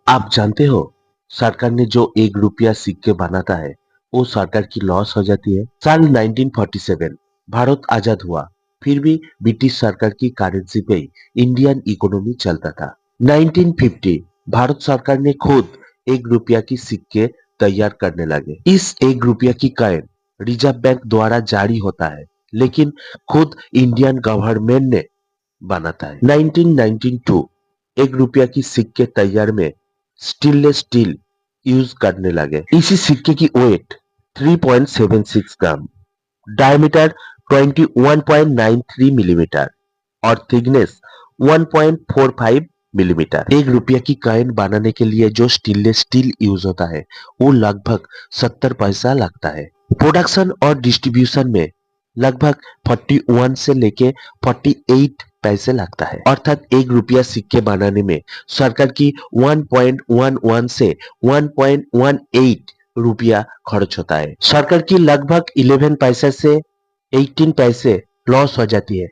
आप जानते हो, सरकार ने जो 1 रुपया सिक्के बनाता है वो सरकार की लॉस हो जाती है। साल 1947 भारत आजाद हुआ, फिर भी ब्रिटिश सरकार की करेंसी पे ही इंडियन इकोनॉमी चलता था। 1950 भारत सरकार ने खुद 1 रुपया की सिक्के तैयार करने लगे। इस 1 रुपया की कॉइन रिजर्व बैंक द्वारा जारी होता है, लेकिन खुद इंडियन गवर्नमेंट ने बनाता है। 1992 1 रुपया की सिक्के तैयार में स्टेनलेस स्टील यूज करने लगे। इसी सिक्के की वेट 3.76 ग्राम, डायमीटर 21.93 मिलीमीटर और थिकनेस 1.45 मिलीमीटर। 1 रुपया की कॉइन बनाने के लिए जो स्टेनलेस स्टील यूज होता है वो लगभग 70 पैसा लगता है। प्रोडक्शन और डिस्ट्रीब्यूशन में लगभग 41 से लेके 48 पैसे लगता है। अर्थात 1 रुपया सिक्के बनाने में सरकार की 1.11 से 1.18 रुपया खर्च होता है। सरकार की लगभग 11 पैसे से 18 पैसे लॉस हो जाती है।